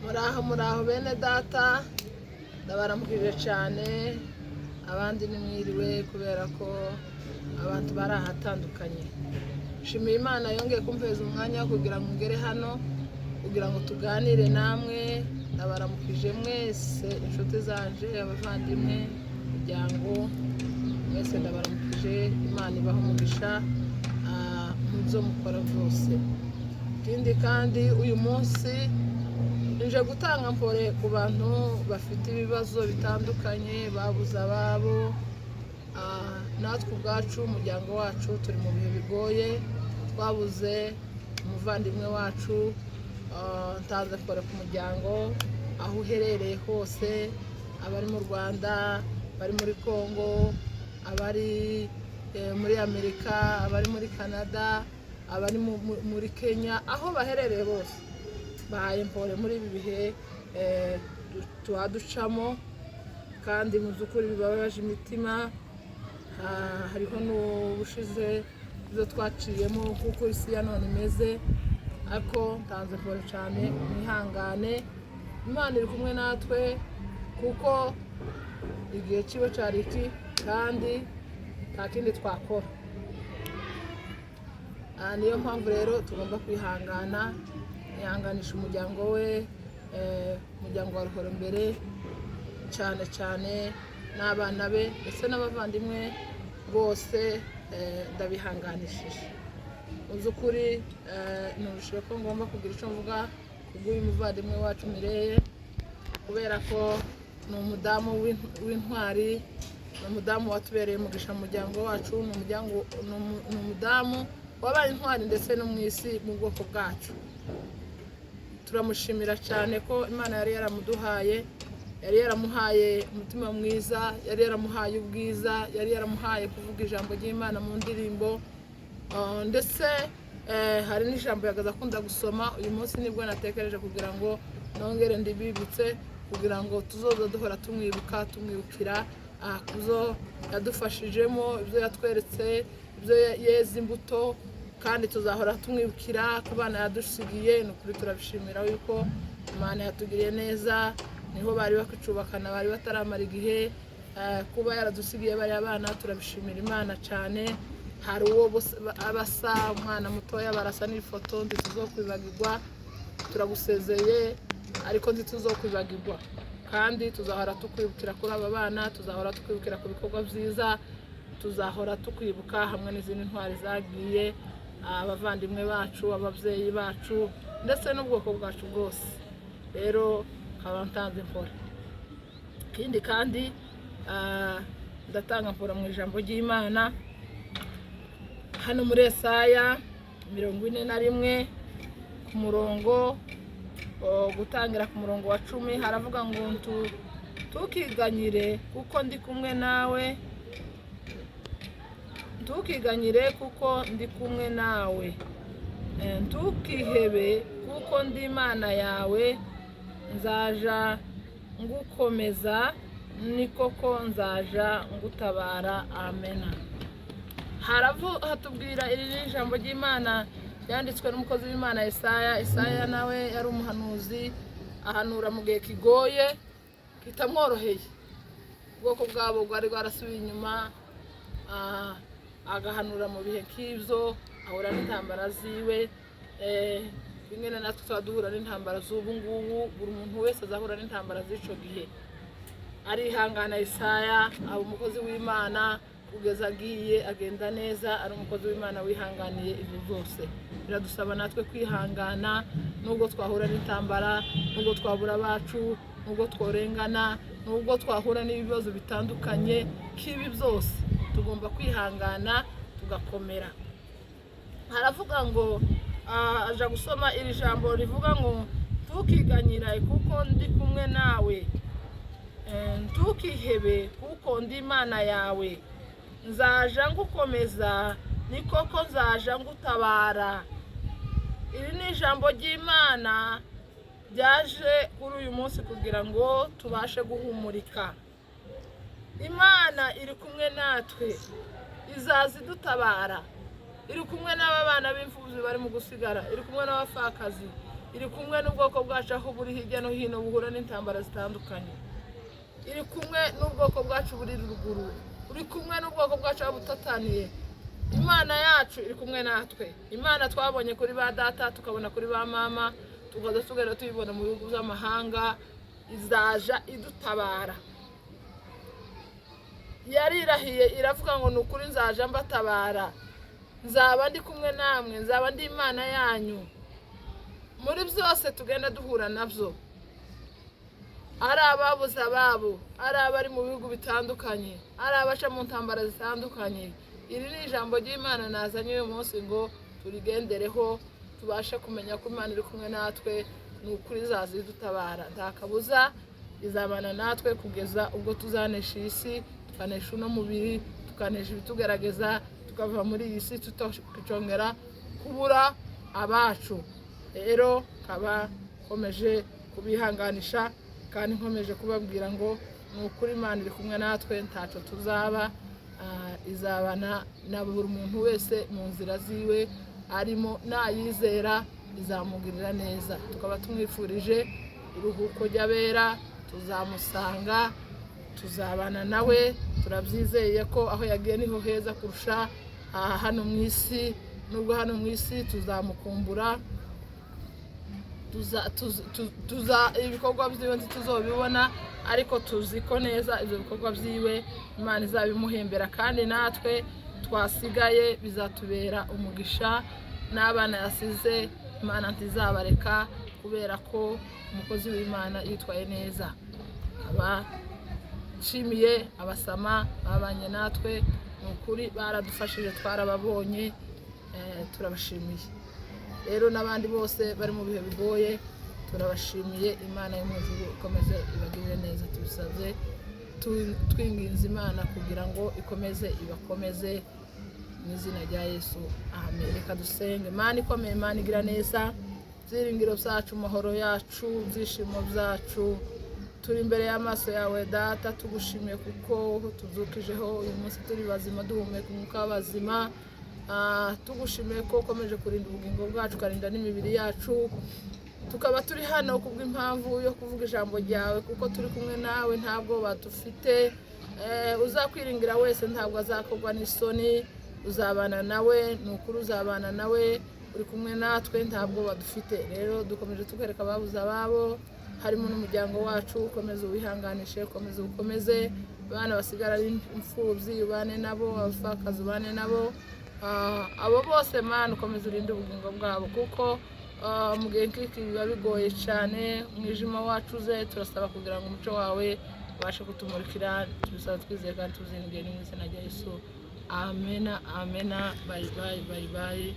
muraho bene data ndabaramukije cyane abandi nimwiriwe kubera ko abantu bari ahatandukanye. Shimiye Imana yongeye kumpeza umwanya kugira ngo ngere hano kugira ngo tuganire namwe. Ndabaramukije mwese inshuti zanje, abavandimwe, umuryango mwese ndabaramukije. Imana ibaha umugisha mu byo mukora byose. Ikindi kandi uyu munsi nje gutanga mpore ku bantu bafite ibibazo bitandukanye, babuze ababo. Natwe ubwacu umuryango wacu turi mu bihe bigoye, twabuze umuvandimwe wacu. Ntanze mpore ku muryango aho uherereye hose, abari mu Rwanda, abari muri Congo, abari muri Amerika, abari muri Canada, abari muri Kenya, aho baherereye bose bahaye mpore muri ibi bihe tuhaducamo, kandi mu by'ukuri bibabaje imitima. Hariho n'ubushize ibyo twaciyemo kuko isi ya none imeze, ariko ntanze mpore cyane, mwihangane. Imana iri kumwe natwe kuko igihe kiba cyari iki, kandi nta kindi twakora. Niyo mpamvu rero tugomba kwihangana, yihanganisha umuryango we, umuryango wa Ruhorombere cyane cyane n'abana be ndetse n'abavandimwe bose, ndabihanganishije. Mu by'ukuri nurushijeho ko ngomba kugira icyo mvuga kubw'uyu muvandimwe wacu Mireye, kubera ko ni umudamu w'intwari, ni umudamu watubereye umugisha mu muryango wacu, ni umudamu wabaye intwari ndetse no mu isi mu bwoko bwacu. Turamushimira cyane ko Imana yari yaramuduhaye, yari yaramuhaye umutima mwiza, yari yaramuhaye ubwiza, yari yaramuhaye kuvuga ijambo ry'Imana mu ndirimbo, ndetse hari n'ijambo yagaza akunda gusoma. Uyu munsi nibwo natekereje kugira ngo nongere ndibibitse, kugira ngo tuzoza duhora tumwibukira kuzo yadufashijemo, ibyo yatweretse, ibyo yeze imbuto, kandi tuzahora tumwibukira ku bana yadusigiye. Ni ukuri turabishimira yuko Imana yatugiriye neza, niho bari bakicubakana, bari bataramara igihe. Kuba yaradusigiye bari abana turabishimira Imana cyane. Hari uwo abasa umwana mutoya barasa n'ifoto, ntituzokwibagirwa. Turagusezeye ariko ntituzokwibagirwa, kandi tuzahora tukwibukira kuri aba bana, tuzahora tukwibukira ku bikorwa byiza, tuzahora tukwibuka hamwe n'izindi ntwari zagiye, abavandimwe bacu, ababyeyi bacu ndetse n'ubwoko bwacu bwose. Rero nkaba ntanze mpore. Ikindi kandi ndatanga mpora mu ijambo ry'Imana hano muri Yesaya 41 ku murongo gutangira ku murongo wa 10 haravuga ngo tukiganyire kuko ndi kumwe nawe, ntukiganyire kuko ndi kumwe nawe, ntukihebe kuko ndi Imana yawe, nzaja ngukomeza, ni koko nzaja ngutabara. Amena. Hatubwira iri jambo ry'Imana yanditswe n'umukozi w'Imana Yesaya. Nawe yari umuhanuzi, ahanura mu gihe kigoye kitamworoheye. Ubwoko bwabo bwari bwarasubiye inyuma, agahanura mu bihe nk'ibyo, ahura n'intambara ziwe. Bimwe na natwe duhura n'intambara z'ubu ngubu, buri muntu wese azahura n'intambara z'icyo gihe. Arihangana Yesaya, aba umukozi w'Imana kugeza agiye agenda neza, ari umukozi w'Imana wihanganiye ibyo byose. Biradusaba natwe kwihangana, nubwo twahura n'intambara, nubwo twabura abacu, nubwo tworengana, nubwo twahura n'ibibazo bitandukanye k'ibi byose, tugomba kwihangana tugakomera. Haravuga ngo aja gusoma iri jambo rivuga ngo ntukiganyira kuko ndi kumwe nawe, ntukihebe kuko ndi Imana yawe, nzaja ngukomeza, ni koko nzaja ngutabara. Iri ni ijambo ry'Imana ryaje kuri uyu munsi kugira ngo tubashe guhumurika. Imana iri kumwe natwe, izaza idutabara. Iri kumwe n'aba bana b'imfubyi bari mu gusigara, iri kumwe n'abapfakazi, iri kumwe n'ubwoko bwacu aho buri hirya no hino buhura n'intambara zitandukanye, iri kumwe n'ubwoko bwacu buri ruguru, uri kumwe n'ubwoko bwacu aho butataniye. Imana yacu iri kumwe natwe. Imana twabonye kuri ba data, tukabona kuri ba mama, tukaza tugera tuyibona mu bihugu by'amahanga, izaja idutabara. Yarirahiye iravuga ngo ni ukuri nzaja mbatabara, nzaba ndi kumwe namwe, nzaba ndi Imana yanyu muri byose tugenda duhura nabyo, ari ababuze ababo, ari abari mu bihugu bitandukanye, ari abaca mu ntambara zitandukanye. Iri ni ijambo ry'Imana nazanye uyu munsi ngo turigendereho, tubashe kumenya ko Imana iri kumwe natwe, ni ukuri izaza idutabara. Nta kabuza izabana natwe kugeza ubwo tuzanesha iyi si, tukanesha uno mubiri, tukanesha ibitugerageza, tukava muri iyi si tutongera kubura abacu. Rero kaba nkomeje kubihanganisha kandi nkomeje kubabwira ngo ni ukuri Imana iri kumwe natwe, ntacyo tuzaba. Izabana na buri muntu wese mu nzira ziwe arimo, nayizera izamugirira neza. Tukaba tumwifurije iruhuko ry'abera, tuzamusanga, tuzabana nawe, turabyizeye ko aho yagiye niho heza kurusha hano mu isi. Nubwo hano mu isi tuzamukumbura, ibikorwa byiwe ntituzobibona, ariko tuzi ko neza ibyo bikorwa byiwe Imana izabimuhembera, kandi natwe twasigaye bizatubera umugisha. N'abana yasize Imana ntizabareka, kubera ko umukozi w'Imana yitwaye neza. Aba nshimiye abasama babanye natwe, ni ukuri baradufashije, twarababonye, turabashimiye. Rero n'abandi bose bari mu bihe bigoye turabashimiye. Imana yo mu ijuru ikomeze ibagirire neza, tubisabye twinginze Imana kugira ngo ikomeze ibakomeze mu izina rya Yesu, amen. Reka dusenge. Imana ikomeye, Imana igira neza, byiringiro byacu, amahoro yacu, ibyishimo byacu, turi imbere y'amaso yawe Data, tugushimiye kuko tuzukijeho uyu munsi turi bazima, duhumeka umwuka w'abazima. Tugushimiye ko ukomeje kurinda ubugingo bwacu, ukarinda n'imibiri yacu, tukaba turi hano kubw'impamvu yo kuvuga ijambo ryawe, kuko turi kumwe nawe, ntabwo badufite. Uzakwiringira wese ntabwo azakorwa n'isoni, uzabana nawe, ni ukuri uzabana nawe, uri kumwe natwe, ntabwo badufite. Rero dukomeje tukwereka ababuze ababo, harimo n'umuryango wacu, ukomeze uwihanganishe, ukomeze abana basigara ari imfubyi ubane nabo, abapfakazi ubane nabo, abo bose Mana ukomeze urinde ubugingo bwabo, kuko mu gihe nk'iki biba bigoye cyane. Umwijima wacu uze, turasaba kugira ngo umuco wawe ubashe kutumurikira, tubisaba twizeye kandi tuzingiye mu izina rya Yesu, amena, amena. Bye bye, bye bye.